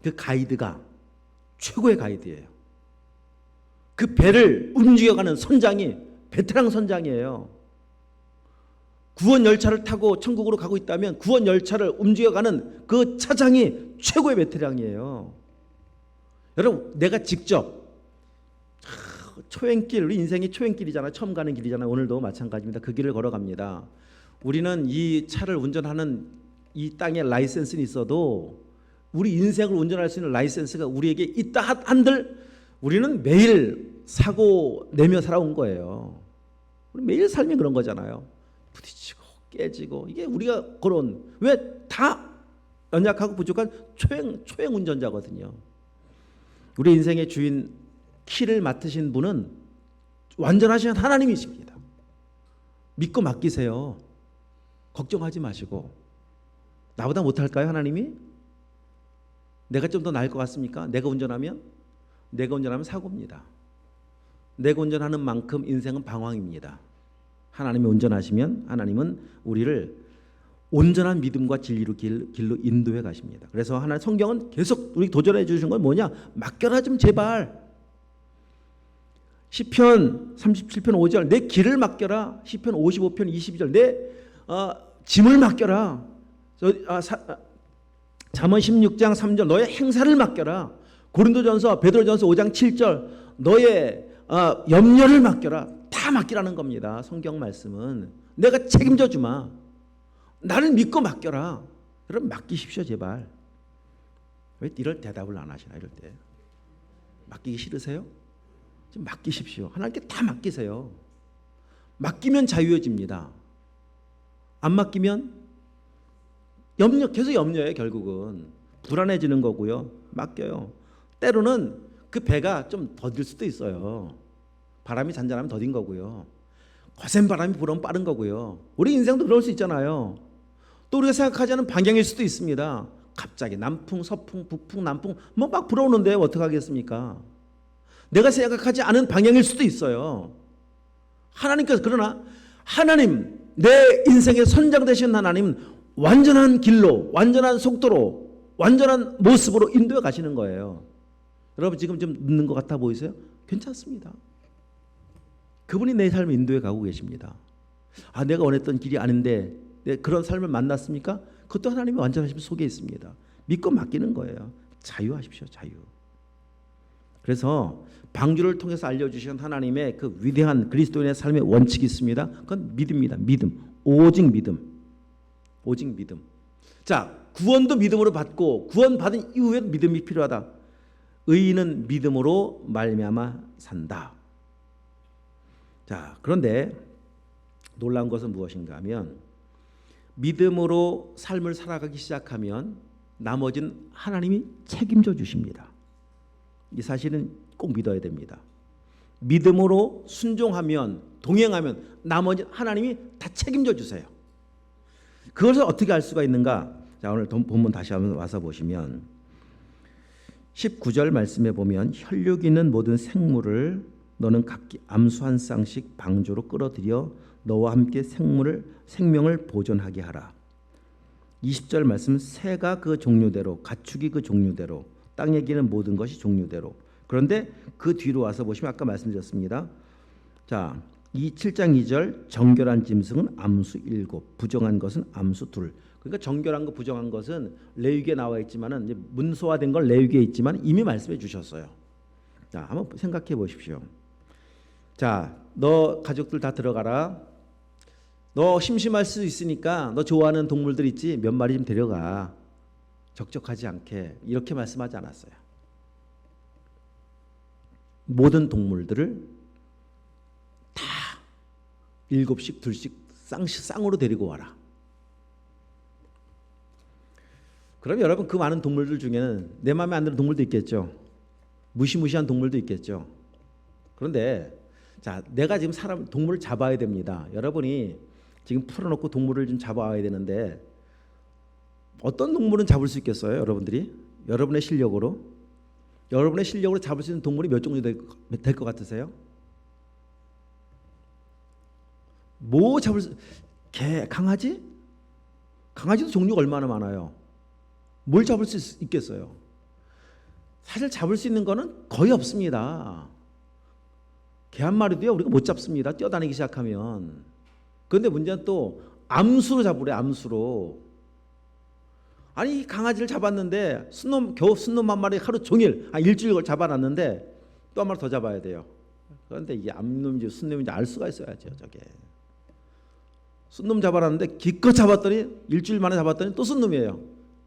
그 가이드가 최고의 가이드예요. 그 배를 움직여가는 선장이 베테랑 선장이에요. 구원 열차를 타고 천국으로 가고 있다면 구원 열차를 움직여가는 그 차장이 최고의 베테랑이에요. 여러분 내가 직접 초행길, 우리 인생이 초행길이잖아요. 처음 가는 길이잖아요. 오늘도 마찬가지입니다. 그 길을 걸어갑니다. 우리는 이 차를 운전하는 이 땅에 라이센스는 있어도 우리 인생을 운전할 수 있는 라이센스가 우리에게 있다 한들 우리는 매일 사고 내며 살아온 거예요. 우리 매일 삶이 그런 거잖아요. 부딪히고 깨지고 이게 우리가 걸어온 왜 다 연약하고 부족한 초행 운전자거든요. 우리 인생의 주인 키를 맡으신 분은 완전하신 하나님이십니다. 믿고 맡기세요. 걱정하지 마시고. 나보다 못할까요 하나님이? 내가 좀 더 나을 것 같습니까? 내가 운전하면 사고입니다. 내가 운전하는 만큼 인생은 방황입니다. 하나님이 운전하시면 하나님은 우리를 온전한 믿음과 진리로 길로 인도해 가십니다. 그래서 하나님 성경은 계속 우리 도전해 주신 건 뭐냐? 맡겨라 좀 제발. 시편 37편 5절 내 길을 맡겨라. 시편 55편 22절 내 짐을 맡겨라. 잠언 16장 3절 너의 행사를 맡겨라. 고린도전서 베드로전서 5장 7절 너의 염려를 맡겨라. 다 맡기라는 겁니다. 성경 말씀은 내가 책임져 주마. 나를 믿고 맡겨라. 여러분 맡기십시오 제발. 왜 이럴 대답을 안 하시나 이럴 때. 맡기기 싫으세요? 좀 맡기십시오. 하나님께 다 맡기세요. 맡기면 자유해집니다. 안 맡기면 계속 염려해요. 결국은 불안해지는 거고요. 맡겨요. 때로는 그 배가 좀 더딜 수도 있어요. 바람이 잔잔하면 더딘 거고요. 거센 바람이 불어오면 빠른 거고요. 우리 인생도 그럴 수 있잖아요. 또 우리가 생각하지 않은 방향일 수도 있습니다. 갑자기 남풍, 서풍, 북풍, 남풍 뭐 막 불어오는데 어떻게 하겠습니까? 내가 생각하지 않은 방향일 수도 있어요. 하나님께서 그러나 하나님, 내 인생의 선장 되신 하나님 완전한 길로, 완전한 속도로, 완전한 모습으로 인도해 가시는 거예요. 여러분 지금 좀 늦는 것 같아 보이세요? 괜찮습니다. 그분이 내 삶을 인도해 가고 계십니다. 아, 내가 원했던 길이 아닌데 그런 삶을 만났습니까? 그것도 하나님의 완전하심 속에 있습니다. 믿고 맡기는 거예요. 자유하십시오. 자유. 그래서 방주를 통해서 알려주신 하나님의 그 위대한 그리스도인의 삶의 원칙이 있습니다. 그건 믿음입니다. 믿음. 오직 믿음. 오직 믿음. 자, 구원도 믿음으로 받고 구원받은 이후에도 믿음이 필요하다. 의인은 믿음으로 말미암아 산다. 자, 그런데 놀라운 것은 무엇인가 하면 믿음으로 삶을 살아가기 시작하면 나머지는 하나님이 책임져 주십니다. 이 사실은 꼭 믿어야 됩니다. 믿음으로 순종하면, 동행하면 나머지 하나님이 다 책임져 주세요. 그것을 어떻게 알 수가 있는가? 자, 오늘 본문 다시 한번 와서 보시면 19절 말씀에 보면 혈육 있는 모든 생물을 너는 각기 암수 한 쌍씩 방주로 끌어들여 너와 함께 생명을 보존하게 하라. 20절 말씀 새가 그 종류대로 가축이 그 종류대로 땅에 기는 모든 것이 종류대로. 그런데 그 뒤로 와서 보시면 아까 말씀드렸습니다. 자, 이 7장 2절 정결한 짐승은 암수 7, 부정한 것은 암수 2. 그러니까 정결한 것, 부정한 것은 레위기에 나와 있지만은 이제 문서화된 건 레위기에 있지만 이미 말씀해 주셨어요. 자, 한번 생각해 보십시오. 자, 너 가족들 다 들어가라. 너 심심할 수 있으니까 너 좋아하는 동물들 있지? 몇 마리 좀 데려가. 적적하지 않게. 이렇게 말씀하지 않았어요. 모든 동물들을 다 7씩, 2씩 쌍으로 데리고 와라. 그럼 여러분 그 많은 동물들 중에는 내 마음에 안 드는 동물도 있겠죠. 무시무시한 동물도 있겠죠. 그런데 자, 내가 지금 동물을 잡아야 됩니다. 여러분이 지금 풀어놓고 동물을 좀 잡아와야 되는데 어떤 동물은 잡을 수 있겠어요? 여러분들이? 여러분의 실력으로 잡을 수 있는 동물이 몇 종류 될 것 같으세요? 뭐 잡을 수? 개, 강아지? 강아지도 종류가 얼마나 많아요. 뭘 잡을 수 있겠어요? 사실 잡을 수 있는 거는 거의 없습니다. 개 한 마리도요 우리가 못 잡습니다. 뛰어다니기 시작하면. 그런데 문제는 또 암수로 잡으래. 암수로. 아니 강아지를 잡았는데 겨우 순놈 한 마리 하루 종일 일주일 잡아놨는데 또 한 마리 더 잡아야 돼요. 그런데 이게 암놈인지 순놈인지 알 수가 있어야죠. 저게 순놈 잡아놨는데 기껏 잡았더니 일주일 만에 잡았더니 또 순놈이에요.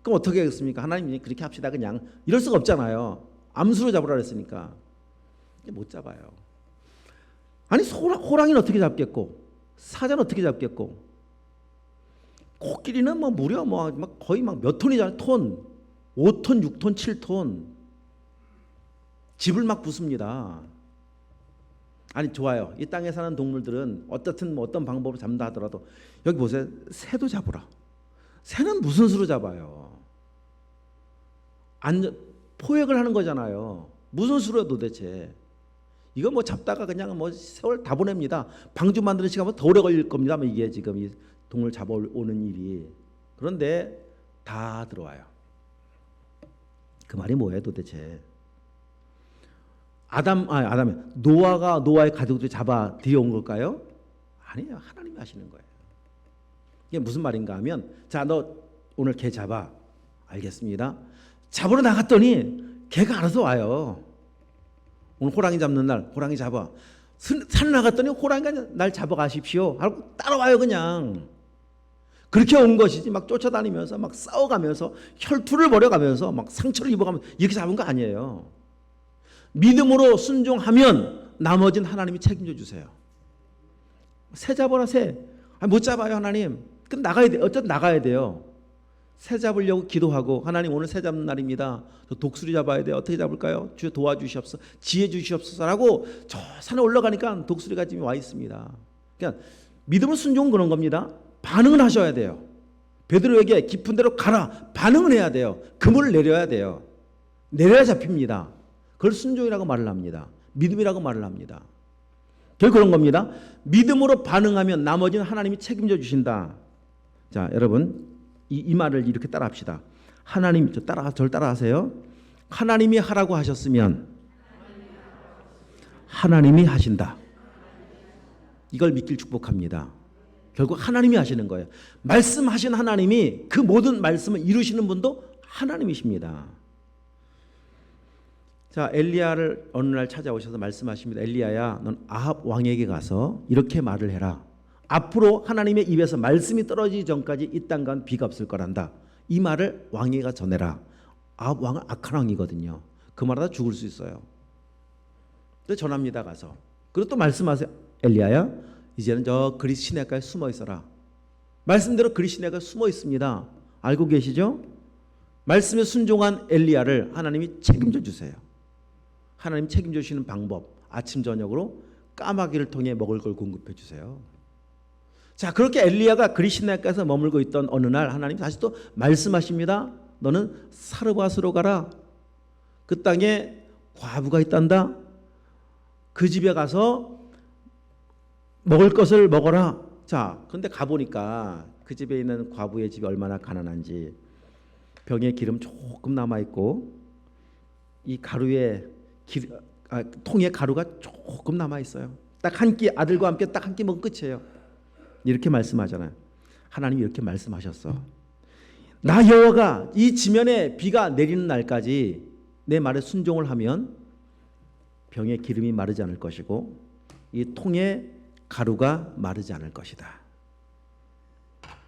그럼 어떻게 하겠습니까? 하나님이 그렇게 합시다 그냥. 이럴 수가 없잖아요. 암수로 잡으라 그랬으니까 못 잡아요. 아니 호랑이는 어떻게 잡겠고 사자는 어떻게 잡겠고 코끼리는 뭐 무려 막 거의 막 몇 톤이잖아요. 톤 5톤 6톤 7톤 집을 막 부숩니다. 아니 좋아요. 이 땅에 사는 동물들은 어떻든 어떤 방법으로 잡는다 하더라도 여기 보세요. 새도 잡으라. 새는 무슨 수로 잡아요? 포획을 하는 거잖아요. 무슨 수로 도대체? 이거 뭐 잡다가 그냥 뭐 세월 다 보냅니다. 방주 만드는 시간보다 더 오래 걸릴 겁니다. 이게 지금 이 동물 잡아오는 일이. 그런데 다 들어와요. 그 말이 뭐예요 도대체? 노아의 가족들이 잡아 들여온 걸까요? 아니에요. 하나님이 하시는 거예요. 이게 무슨 말인가 하면 자, 너 오늘 개 잡아. 알겠습니다. 잡으러 나갔더니 개가 알아서 와요. 오늘 호랑이 잡는 날 호랑이 잡아. 산 나갔더니 호랑이가 날 잡아가십시오 하고 따라와요. 그냥 그렇게 온 것이지 막 쫓아다니면서 막 싸워가면서 혈투를 벌여가면서 막 상처를 입어가면서 이렇게 잡은 거 아니에요. 믿음으로 순종하면 나머지는 하나님이 책임져 주세요. 새 잡아라. 새. 못 잡아요 하나님. 그럼 나가야 돼. 어쨌든 나가야 돼요. 새 잡으려고 기도하고 하나님 오늘 새 잡는 날입니다. 저 독수리 잡아야 돼요. 어떻게 잡을까요? 주여 도와주시옵소서. 지혜 주시옵소서라고 저 산에 올라가니까 독수리가 지금 와 있습니다. 그러니까 믿음은 순종은 그런 겁니다. 반응을 하셔야 돼요. 베드로에게 깊은 데로 가라. 반응을 해야 돼요. 그물을 내려야 돼요. 내려야 잡힙니다. 그걸 순종이라고 말을 합니다. 믿음이라고 말을 합니다. 결국 그런 겁니다. 믿음으로 반응하면 나머지는 하나님이 책임져 주신다. 자, 여러분 이 말을 이렇게 따라합시다. 하나님, 저를 따라하세요. 하나님이 하라고 하셨으면 하나님이 하신다. 이걸 믿길 축복합니다. 결국 하나님이 하시는 거예요. 말씀하신 하나님이 그 모든 말씀을 이루시는 분도 하나님이십니다. 자, 엘리야를 어느 날 찾아오셔서 말씀하십니다. 엘리야야, 넌 아합 왕에게 가서 이렇게 말을 해라. 앞으로 하나님의 입에서 말씀이 떨어지기 전까지 이 땅 가운데 비가 없을 거란다. 이 말을 왕에게 전해라. 아합 왕은 악한 왕이거든요. 그 말하다 죽을 수 있어요. 또 전합니다. 가서. 그리고 또 말씀하세요. 엘리야야, 이제는 저 그리스 시내가에 숨어 있어라. 말씀대로 그리스 시내가에 숨어 있습니다. 알고 계시죠? 말씀에 순종한 엘리야를 하나님이 책임져 주세요. 하나님 책임져 주시는 방법, 아침 저녁으로 까마귀를 통해 먹을 걸 공급해 주세요. 자, 그렇게 엘리야가 그리스 시내가에서 머물고 있던 어느 날 하나님 다시 또 말씀하십니다. 너는 사르밧으로 가라. 그 땅에 과부가 있단다. 그 집에 가서 먹을 것을 먹어라. 자, 그런데 가보니까 그 집에 있는 과부의 집이 얼마나 가난한지, 병에 기름 조금 남아있고 이 가루에 통에 가루가 조금 남아있어요. 딱 한 끼, 아들과 함께 딱 한 끼 먹으면 끝이에요. 이렇게 말씀하잖아요. 하나님이 이렇게 말씀하셨어. 나 여호와가 이 지면에 비가 내리는 날까지 내 말에 순종을 하면 병에 기름이 마르지 않을 것이고 이 통에 가루가 마르지 않을 것이다.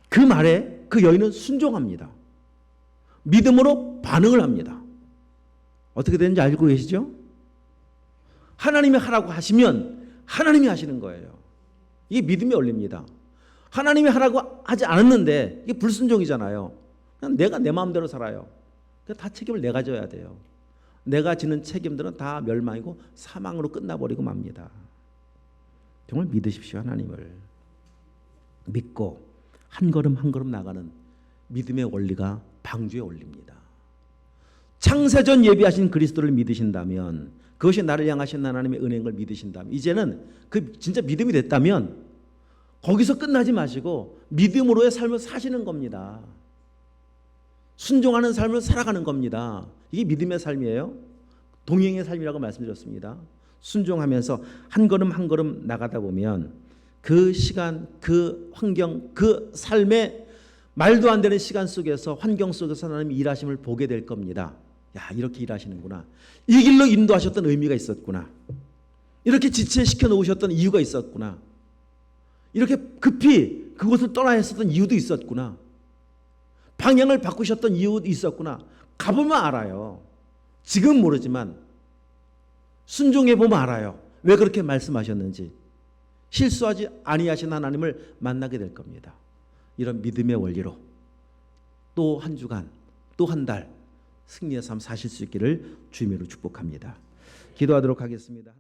그 말에 그 여인은 순종합니다. 믿음으로 반응을 합니다. 어떻게 되는지 알고 계시죠? 하나님이 하라고 하시면 하나님이 하시는 거예요. 이게 믿음의 원리입니다. 하나님이 하라고 하지 않았는데 이게 불순종이잖아요. 그냥 내가 내 마음대로 살아요. 다 책임을 내가 져야 돼요. 내가 지는 책임들은 다 멸망이고 사망으로 끝나버리고 맙니다. 정말 믿으십시오. 하나님을 믿고 한 걸음 한 걸음 나가는 믿음의 원리가 방주의 원리입니다. 창세전 예비하신 그리스도를 믿으신다면, 그것이 나를 향하신 하나님의 은혜인 걸 믿으신다면, 이제는 그 진짜 믿음이 됐다면 거기서 끝나지 마시고 믿음으로의 삶을 사시는 겁니다. 순종하는 삶을 살아가는 겁니다. 이게 믿음의 삶이에요. 동행의 삶이라고 말씀드렸습니다. 순종하면서 한 걸음 한 걸음 나가다 보면 그 시간, 그 환경, 그 삶의 말도 안 되는 시간 속에서, 환경 속에서 하나님이 일하심을 보게 될 겁니다. 야, 이렇게 일하시는구나. 이 길로 인도하셨던 의미가 있었구나. 이렇게 지체시켜 놓으셨던 이유가 있었구나. 이렇게 급히 그곳을 떠나야 했었던 이유도 있었구나. 방향을 바꾸셨던 이유도 있었구나. 가보면 알아요. 지금 모르지만 순종해 보면 알아요. 왜 그렇게 말씀하셨는지. 실수하지 아니하신 하나님을 만나게 될 겁니다. 이런 믿음의 원리로 또 한 주간, 또 한 달 승리의 삶 사실 수 있기를 주님으로 축복합니다. 기도하도록 하겠습니다.